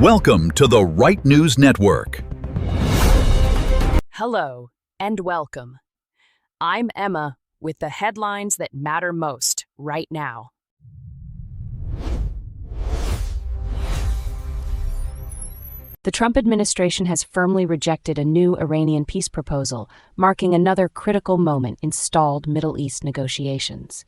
Welcome to the Right News Network. Hello and welcome. I'm Emma with the headlines that matter most right now. The Trump administration has firmly rejected a new Iranian peace proposal, marking another critical moment in stalled Middle East negotiations.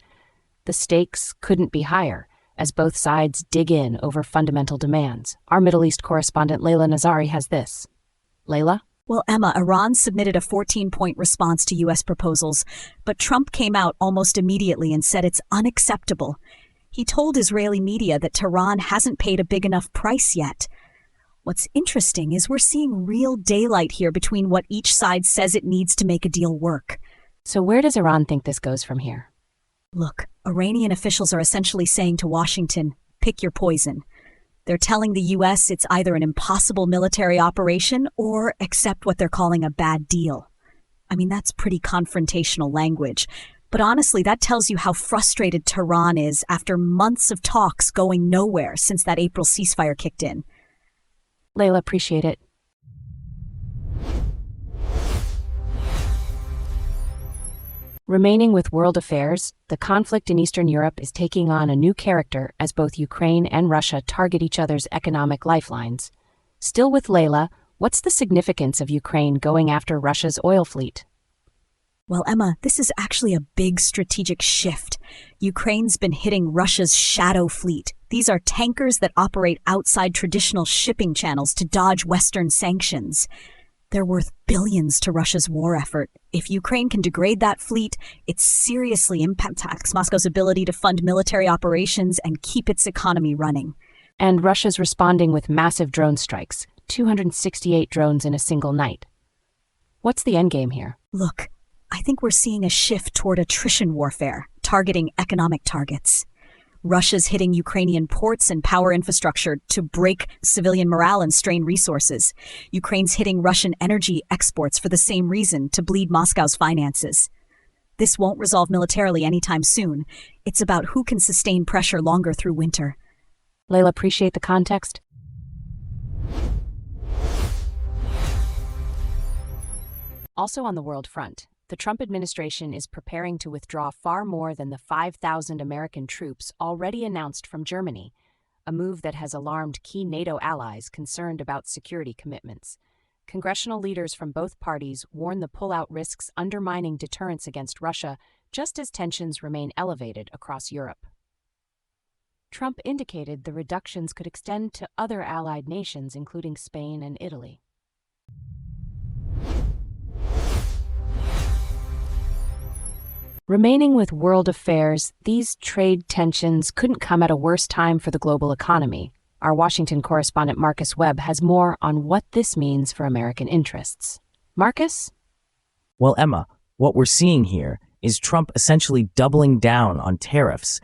The stakes couldn't be higher, as both sides dig in over fundamental demands. Our Middle East correspondent Layla Nazari has this. Layla? Well, Emma, Iran submitted a 14-point response to U.S. proposals, but Trump came out almost immediately and said it's unacceptable. He told Israeli media that Tehran hasn't paid a big enough price yet. What's interesting is we're seeing real daylight here between what each side says it needs to make a deal work. So where does Iran think this goes from here? Look, Iranian officials are essentially saying to Washington, pick your poison. They're telling the U.S. it's either an impossible military operation or accept what they're calling a bad deal. I mean, that's pretty confrontational language. But honestly, that tells you how frustrated Tehran is after months of talks going nowhere since that April ceasefire kicked in. Layla, appreciate it. Remaining with world affairs, the conflict in Eastern Europe is taking on a new character as both Ukraine and Russia target each other's economic lifelines. Still with Layla, what's the significance of Ukraine going after Russia's oil fleet? Well, Emma, this is actually a big strategic shift. Ukraine's been hitting Russia's shadow fleet. These are tankers that operate outside traditional shipping channels to dodge Western sanctions. They're worth billions to Russia's war effort. If Ukraine can degrade that fleet, it seriously impacts Moscow's ability to fund military operations and keep its economy running. And Russia's responding with massive drone strikes, 268 drones in a single night. What's the endgame here? Look, I think we're seeing a shift toward attrition warfare, targeting economic targets. Russia's hitting Ukrainian ports and power infrastructure to break civilian morale and strain resources. Ukraine's hitting Russian energy exports for the same reason, to bleed Moscow's finances. This won't resolve militarily anytime soon. It's about who can sustain pressure longer through winter. Layla, appreciate the context. Also on the world front, the Trump administration is preparing to withdraw far more than the 5,000 American troops already announced from Germany, a move that has alarmed key NATO allies concerned about security commitments. Congressional leaders from both parties warn the pullout risks undermining deterrence against Russia, just as tensions remain elevated across Europe. Trump indicated the reductions could extend to other allied nations, including Spain and Italy. Remaining with world affairs, these trade tensions couldn't come at a worse time for the global economy. Our Washington correspondent Marcus Webb has more on what this means for American interests. Marcus? Well, Emma, what we're seeing here is Trump essentially doubling down on tariffs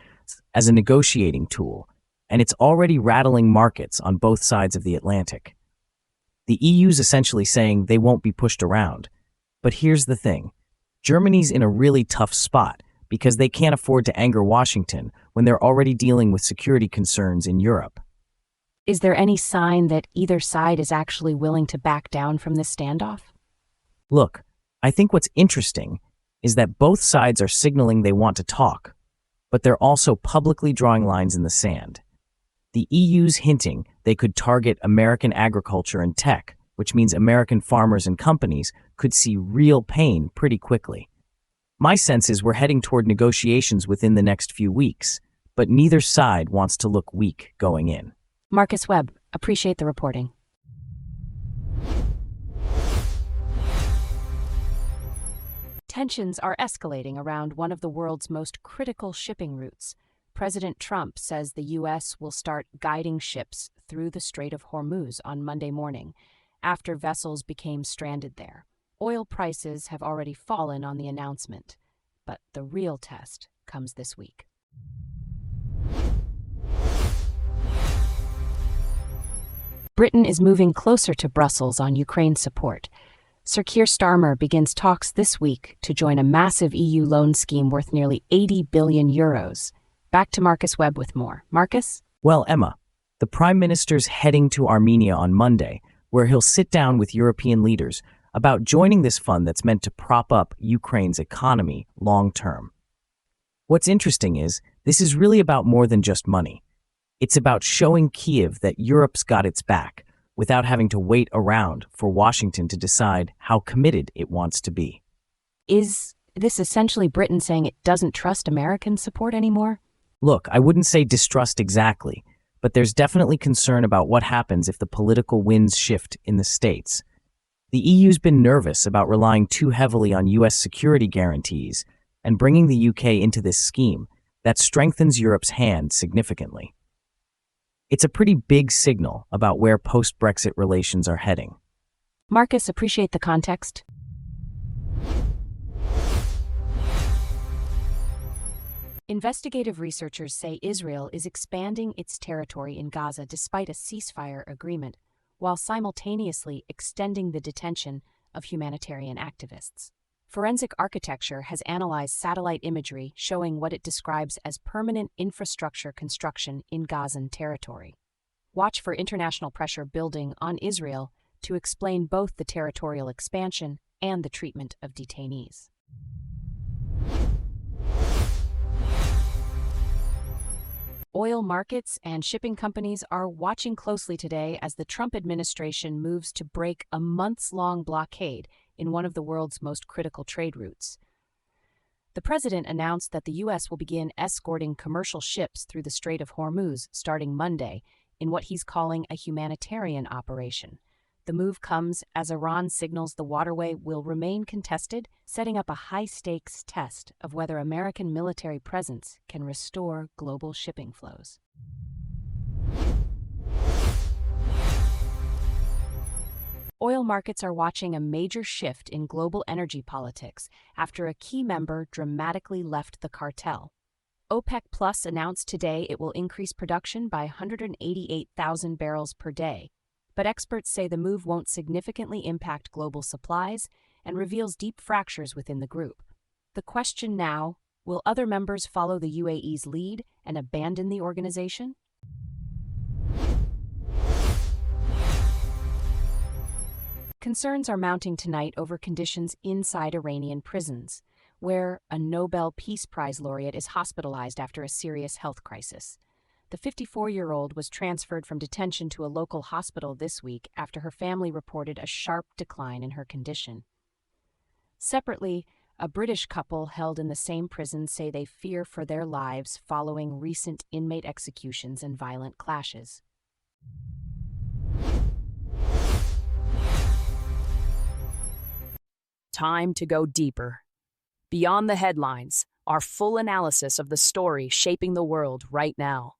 as a negotiating tool, and it's already rattling markets on both sides of the Atlantic. The EU's essentially saying they won't be pushed around. But here's the thing. Germany's in a really tough spot because they can't afford to anger Washington when they're already dealing with security concerns in Europe. Is there any sign that either side is actually willing to back down from this standoff? Look, I think what's interesting is that both sides are signaling they want to talk, but they're also publicly drawing lines in the sand. The EU's hinting they could target American agriculture and tech, which means American farmers and companies could see real pain pretty quickly. My sense is we're heading toward negotiations within the next few weeks, but neither side wants to look weak going in. Marcus Webb, appreciate the reporting. Tensions are escalating around one of the world's most critical shipping routes. President Trump says the U.S. will start guiding ships through the Strait of Hormuz on Monday morning, after vessels became stranded there. Oil prices have already fallen on the announcement, but the real test comes this week. Britain is moving closer to Brussels on Ukraine support. Sir Keir Starmer begins talks this week to join a massive EU loan scheme worth nearly €80 billion. Back to Marcus Webb with more. Marcus? Well, Emma, The Prime Minister's heading to Armenia on Monday, where he'll sit down with European leaders about joining this fund that's meant to prop up Ukraine's economy long-term. What's interesting is, this is really about more than just money. It's about showing Kyiv that Europe's got its back, without having to wait around for Washington to decide how committed it wants to be. Is this essentially Britain saying it doesn't trust American support anymore? Look, I wouldn't say distrust exactly, but there's definitely concern about what happens if the political winds shift in the States. The EU's been nervous about relying too heavily on US security guarantees and bringing the UK into this scheme that strengthens Europe's hand significantly. It's a pretty big signal about where post-Brexit relations are heading. Marcus, appreciate the context. Investigative researchers say Israel is expanding its territory in Gaza despite a ceasefire agreement, while simultaneously extending the detention of humanitarian activists. Forensic Architecture has analyzed satellite imagery showing what it describes as permanent infrastructure construction in Gazan territory. Watch for international pressure building on Israel to explain both the territorial expansion and the treatment of detainees. Oil markets and shipping companies are watching closely today as the Trump administration moves to break a months-long blockade in one of the world's most critical trade routes. The president announced that the U.S. will begin escorting commercial ships through the Strait of Hormuz starting Monday in what he's calling a humanitarian operation. The move comes as Iran signals the waterway will remain contested, setting up a high-stakes test of whether American military presence can restore global shipping flows. Oil markets are watching a major shift in global energy politics after a key member dramatically left the cartel. OPEC Plus announced today it will increase production by 188,000 barrels per day, but experts say the move won't significantly impact global supplies and reveals deep fractures within the group. The question now, will other members follow the UAE's lead and abandon the organization? Concerns are mounting tonight over conditions inside Iranian prisons, where a Nobel Peace Prize laureate is hospitalized after a serious health crisis. The 54-year-old was transferred from detention to a local hospital this week after her family reported a sharp decline in her condition. Separately, a British couple held in the same prison say they fear for their lives following recent inmate executions and violent clashes. Time to go deeper. Beyond the headlines, our full analysis of the story shaping the world right now.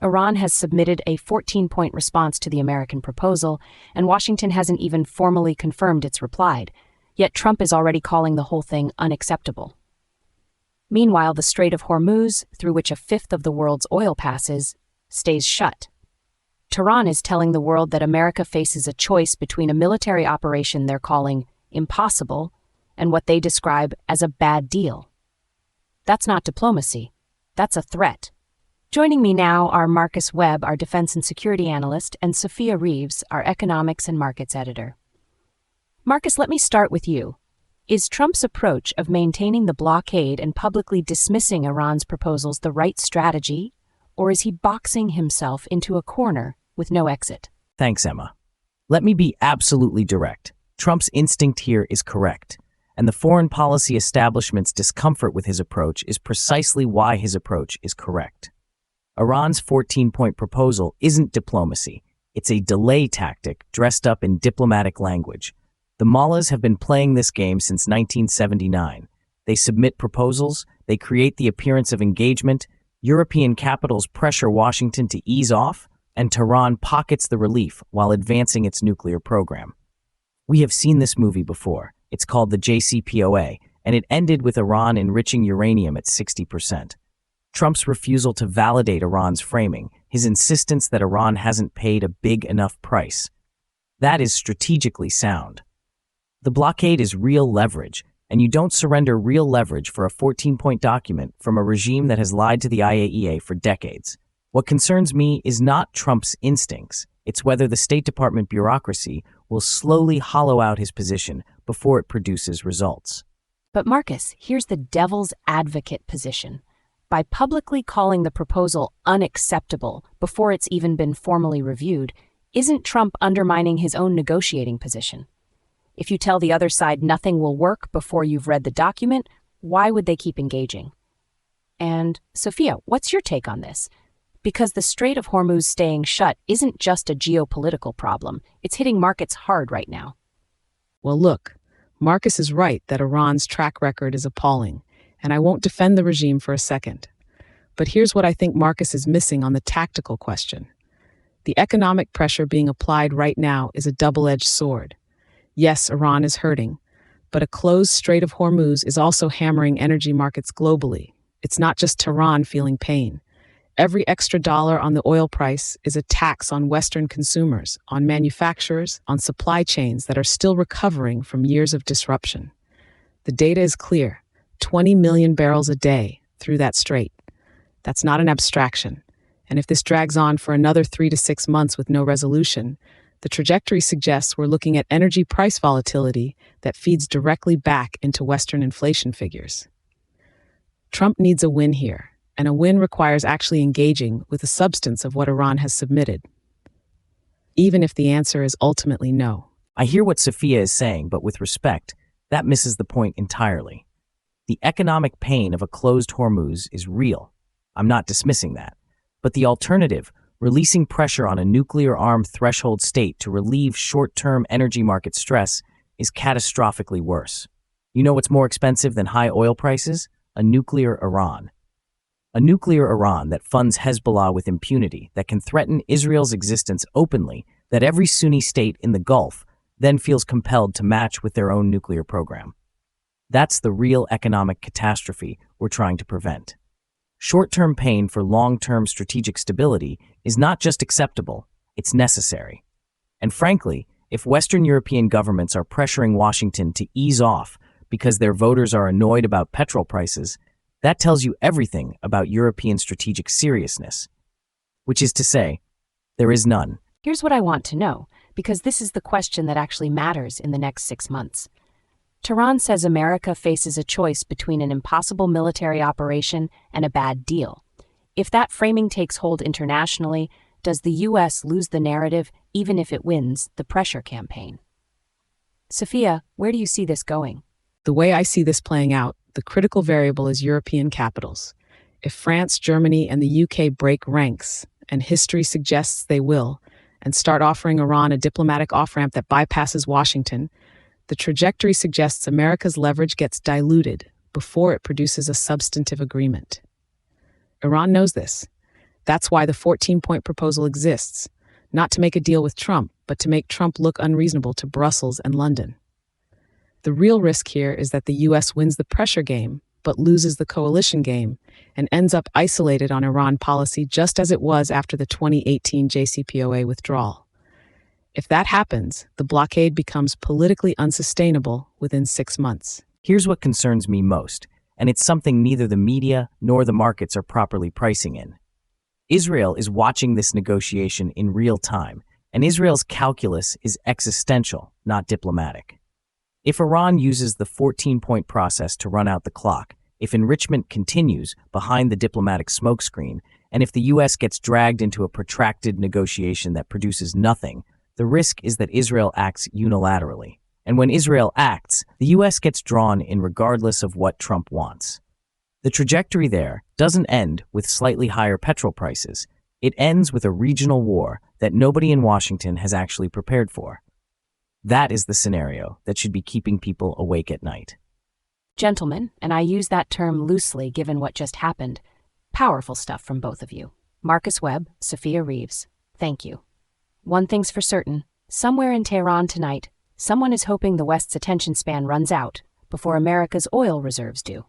Iran has submitted a 14-point response to the American proposal, and Washington hasn't even formally confirmed its reply. Yet Trump is already calling the whole thing unacceptable. Meanwhile, the Strait of Hormuz, through which a fifth of the world's oil passes, stays shut. Tehran is telling the world that America faces a choice between a military operation they're calling impossible and what they describe as a bad deal. That's not diplomacy. That's a threat. Joining me now are Marcus Webb, our defense and security analyst, and Sophia Reeves, our economics and markets editor. Marcus, let me start with you. Is Trump's approach of maintaining the blockade and publicly dismissing Iran's proposals the right strategy, or is he boxing himself into a corner with no exit? Thanks, Emma. Let me be absolutely direct. Trump's instinct here is correct, and the foreign policy establishment's discomfort with his approach is precisely why his approach is correct. Iran's 14-point proposal isn't diplomacy. It's a delay tactic dressed up in diplomatic language. The mullahs have been playing this game since 1979. They submit proposals, they create the appearance of engagement, European capitals pressure Washington to ease off, and Tehran pockets the relief while advancing its nuclear program. We have seen this movie before. It's called the JCPOA, and it ended with Iran enriching uranium at 60%. Trump's refusal to validate Iran's framing, his insistence that Iran hasn't paid a big enough price. That is strategically sound. The blockade is real leverage. And you don't surrender real leverage for a 14-point document from a regime that has lied to the IAEA for decades. What concerns me is not Trump's instincts. It's whether the State Department bureaucracy will slowly hollow out his position before it produces results. But Marcus, here's the devil's advocate position. By publicly calling the proposal unacceptable before it's even been formally reviewed, isn't Trump undermining his own negotiating position? If you tell the other side nothing will work before you've read the document, why would they keep engaging? And, Sophia, what's your take on this? Because the Strait of Hormuz staying shut isn't just a geopolitical problem, it's hitting markets hard right now. Well, look, Marcus is right that Iran's track record is appalling, and I won't defend the regime for a second. But here's what I think Marcus is missing on the tactical question. The economic pressure being applied right now is a double-edged sword. Yes, Iran is hurting, but a closed Strait of Hormuz is also hammering energy markets globally. It's not just Tehran feeling pain. Every extra dollar on the oil price is a tax on Western consumers, on manufacturers, on supply chains that are still recovering from years of disruption. The data is clear: 20 million barrels a day through that strait. That's not an abstraction. And if this drags on for another 3 to 6 months with no resolution, the trajectory suggests we're looking at energy price volatility that feeds directly back into Western inflation figures. Trump needs a win here, and a win requires actually engaging with the substance of what Iran has submitted, even if the answer is ultimately no. I hear what Sophia is saying, but with respect, that misses the point entirely. The economic pain of a closed Hormuz is real. I'm not dismissing that. But the alternative, releasing pressure on a nuclear-armed threshold state to relieve short-term energy market stress, is catastrophically worse. You know what's more expensive than high oil prices? A nuclear Iran. A nuclear Iran that funds Hezbollah with impunity, that can threaten Israel's existence openly, that every Sunni state in the Gulf then feels compelled to match with their own nuclear program. That's the real economic catastrophe we're trying to prevent. Short-term pain for long-term strategic stability is not just acceptable, it's necessary. And frankly, if Western European governments are pressuring Washington to ease off because their voters are annoyed about petrol prices, that tells you everything about European strategic seriousness. Which is to say, there is none. Here's what I want to know, because this is the question that actually matters in the next 6 months. Tehran says America faces a choice between an impossible military operation and a bad deal. If that framing takes hold internationally, does the U.S. lose the narrative even if it wins the pressure campaign? Sophia, where do you see this going? The way I see this playing out, the critical variable is European capitals. If France, Germany, and the UK break ranks, and history suggests they will, and start offering Iran a diplomatic off-ramp that bypasses Washington, the trajectory suggests America's leverage gets diluted before it produces a substantive agreement. Iran knows this. That's why the 14-point proposal exists, not to make a deal with Trump, but to make Trump look unreasonable to Brussels and London. The real risk here is that the U.S. wins the pressure game, but loses the coalition game, and ends up isolated on Iran policy just as it was after the 2018 JCPOA withdrawal. If that happens, the blockade becomes politically unsustainable within 6 months. Here's what concerns me most, and it's something neither the media nor the markets are properly pricing in. Israel is watching this negotiation in real time, and Israel's calculus is existential, not diplomatic. If Iran uses the 14-point process to run out the clock, if enrichment continues behind the diplomatic smokescreen, and if the U.S. gets dragged into a protracted negotiation that produces nothing, the risk is that Israel acts unilaterally. And when Israel acts, the U.S. gets drawn in regardless of what Trump wants. The trajectory there doesn't end with slightly higher petrol prices. It ends with a regional war that nobody in Washington has actually prepared for. That is the scenario that should be keeping people awake at night. Gentlemen, and I use that term loosely given what just happened, powerful stuff from both of you. Marcus Webb, Sophia Reeves, thank you. One thing's for certain, somewhere in Tehran tonight, someone is hoping the West's attention span runs out before America's oil reserves do.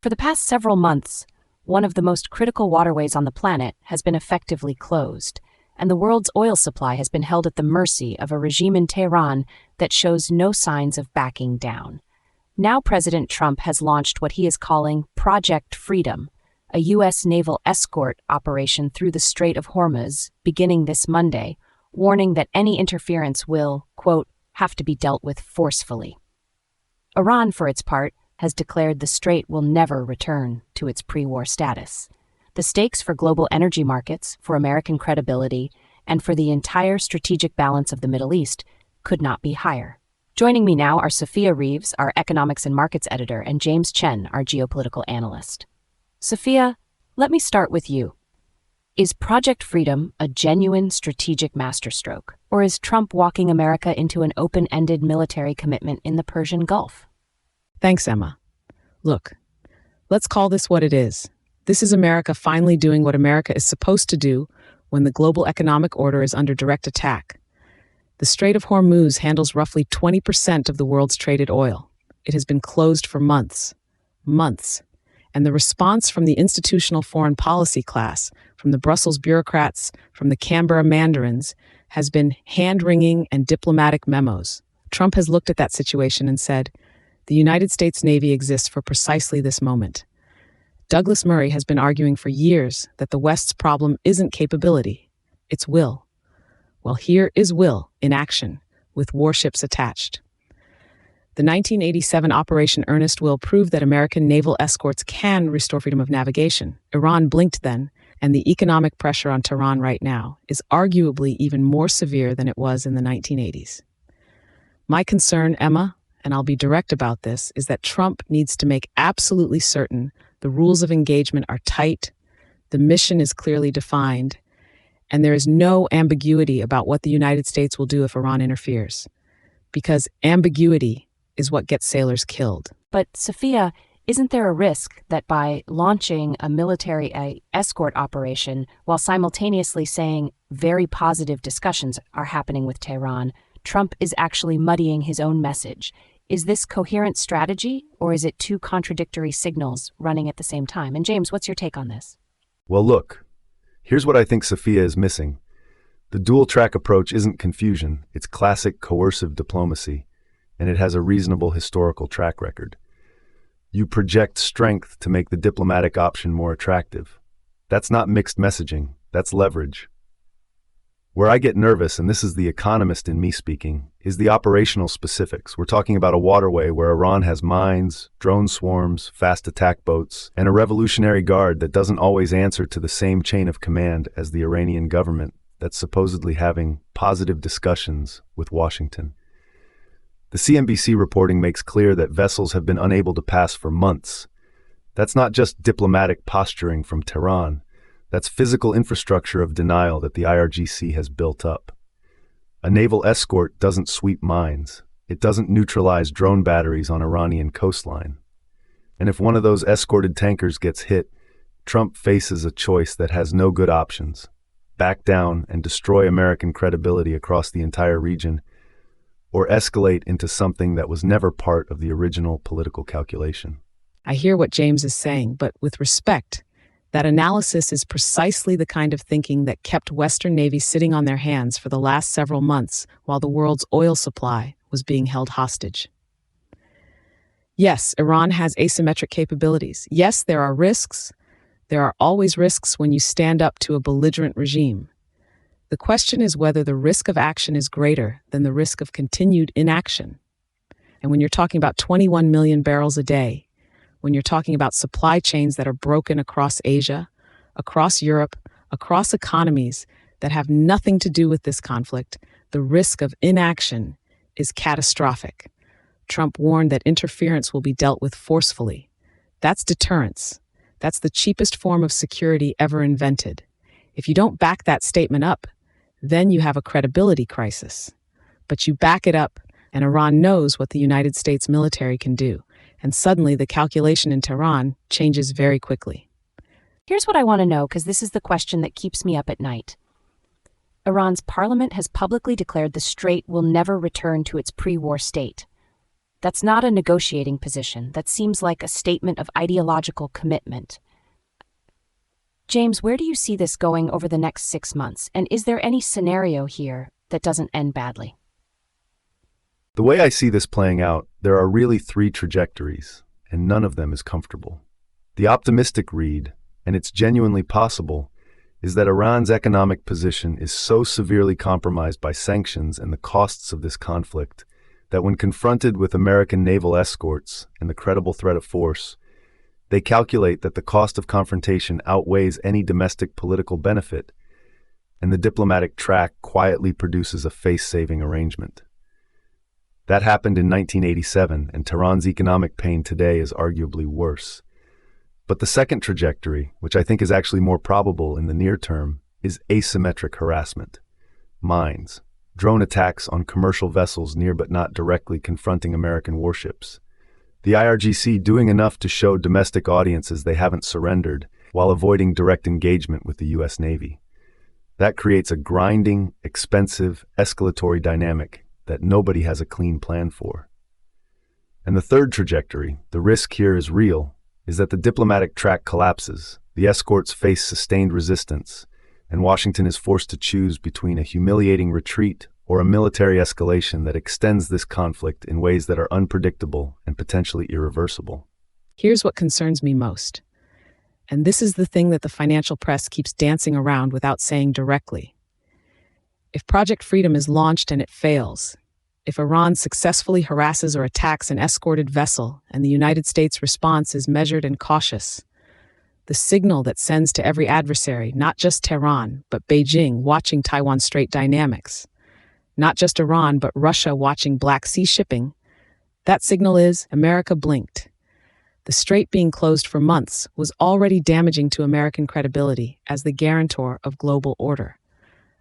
For the past several months, one of the most critical waterways on the planet has been effectively closed, and the world's oil supply has been held at the mercy of a regime in Tehran that shows no signs of backing down. Now President Trump has launched what he is calling Project Freedom, a U.S. naval escort operation through the Strait of Hormuz, beginning this Monday, warning that any interference will, quote, have to be dealt with forcefully. Iran, for its part, has declared the strait will never return to its pre-war status. The stakes for global energy markets, for American credibility, and for the entire strategic balance of the Middle East could not be higher. Joining me now are Sophia Reeves, our economics and markets editor, and James Chen, our geopolitical analyst. Sophia, let me start with you. Is Project Freedom a genuine strategic masterstroke, or is Trump walking America into an open-ended military commitment in the Persian Gulf? Thanks, Emma. Look, let's call this what it is. This is America finally doing what America is supposed to do when the global economic order is under direct attack. The Strait of Hormuz handles roughly 20% of the world's traded oil. It has been closed for months. And the response from the institutional foreign policy class, from the Brussels bureaucrats, from the Canberra mandarins, has been hand-wringing and diplomatic memos. Trump has looked at that situation and said, the United States Navy exists for precisely this moment. Douglas Murray has been arguing for years that the West's problem isn't capability, it's will. Well, here is will in action, with warships attached. The 1987 Operation Earnest Will proved that American naval escorts can restore freedom of navigation. Iran blinked then, and the economic pressure on Tehran right now is arguably even more severe than it was in the 1980s. My concern, Emma, and I'll be direct about this, is that Trump needs to make absolutely certain the rules of engagement are tight, the mission is clearly defined, and there is no ambiguity about what the United States will do if Iran interferes. Because ambiguity is what gets sailors killed. But, Sophia, isn't there a risk that by launching a military escort operation while simultaneously saying very positive discussions are happening with Tehran, Trump is actually muddying his own message? Is this coherent strategy, or is it two contradictory signals running at the same time? And James, what's your take on this? Well, look, here's what I think Sophia is missing. The dual-track approach isn't confusion, it's classic coercive diplomacy, and it has a reasonable historical track record. You project strength to make the diplomatic option more attractive. That's not mixed messaging, that's leverage. Where I get nervous, and this is the economist in me speaking, is the operational specifics. We're talking about a waterway where Iran has mines, drone swarms, fast attack boats, and a revolutionary guard that doesn't always answer to the same chain of command as the Iranian government that's supposedly having positive discussions with Washington. The CNBC reporting makes clear that vessels have been unable to pass for months. That's not just diplomatic posturing from Tehran. That's physical infrastructure of denial that the IRGC has built up. A naval escort doesn't sweep mines. It doesn't neutralize drone batteries on Iranian coastline. And if one of those escorted tankers gets hit, Trump faces a choice that has no good options: back down and destroy American credibility across the entire region, or escalate into something that was never part of the original political calculation. I hear what James is saying, but with respect, that analysis is precisely the kind of thinking that kept Western navies sitting on their hands for the last several months while the world's oil supply was being held hostage. Yes, Iran has asymmetric capabilities. Yes, there are risks. There are always risks when you stand up to a belligerent regime. The question is whether the risk of action is greater than the risk of continued inaction. And when you're talking about 21 million barrels a day, when you're talking about supply chains that are broken across Asia, across Europe, across economies that have nothing to do with this conflict, the risk of inaction is catastrophic. Trump warned that interference will be dealt with forcefully. That's deterrence. That's the cheapest form of security ever invented. If you don't back that statement up, then you have a credibility crisis. But you back it up, and Iran knows what the United States military can do. And suddenly the calculation in Tehran changes very quickly. Here's what I want to know, because this is the question that keeps me up at night. Iran's parliament has publicly declared the strait will never return to its pre-war state. That's not a negotiating position. That seems like a statement of ideological commitment. James, where do you see this going over the next 6 months? And is there any scenario here that doesn't end badly? The way I see this playing out, there are really three trajectories, and none of them is comfortable. The optimistic read, and it's genuinely possible, is that Iran's economic position is so severely compromised by sanctions and the costs of this conflict that when confronted with American naval escorts and the credible threat of force, they calculate that the cost of confrontation outweighs any domestic political benefit, and the diplomatic track quietly produces a face-saving arrangement. That happened in 1987, and Tehran's economic pain today is arguably worse. But the second trajectory, which I think is actually more probable in the near term, is asymmetric harassment. Mines, drone attacks on commercial vessels near but not directly confronting American warships. The IRGC doing enough to show domestic audiences they haven't surrendered while avoiding direct engagement with the U.S. Navy. That creates a grinding, expensive, escalatory dynamic that nobody has a clean plan for. And the third trajectory, the risk here is real, is that the diplomatic track collapses, the escorts face sustained resistance, and Washington is forced to choose between a humiliating retreat or a military escalation that extends this conflict in ways that are unpredictable and potentially irreversible. Here's what concerns me most. And this is the thing that the financial press keeps dancing around without saying directly. If Project Freedom is launched and it fails, if Iran successfully harasses or attacks an escorted vessel and the United States' response is measured and cautious, the signal that sends to every adversary, not just Tehran, but Beijing watching Taiwan Strait dynamics, not just Iran, but Russia watching Black Sea shipping, that signal is America blinked. The strait being closed for months was already damaging to American credibility as the guarantor of global order.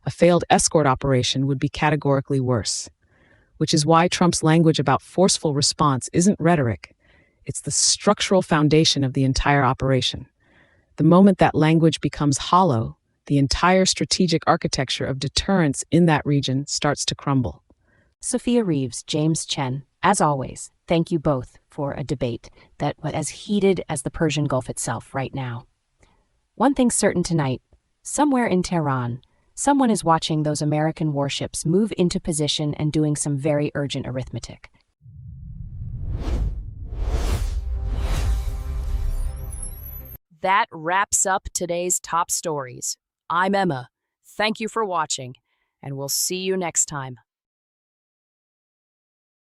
A failed escort operation would be categorically worse, which is why Trump's language about forceful response isn't rhetoric. It's the structural foundation of the entire operation. The moment that language becomes hollow, the entire strategic architecture of deterrence in that region starts to crumble. Sophia Reeves, James Chen, as always, thank you both for a debate that was as heated as the Persian Gulf itself right now. One thing's certain tonight, somewhere in Tehran, someone is watching those American warships move into position and doing some very urgent arithmetic. That wraps up today's top stories. I'm Emma. Thank you for watching, and we'll see you next time.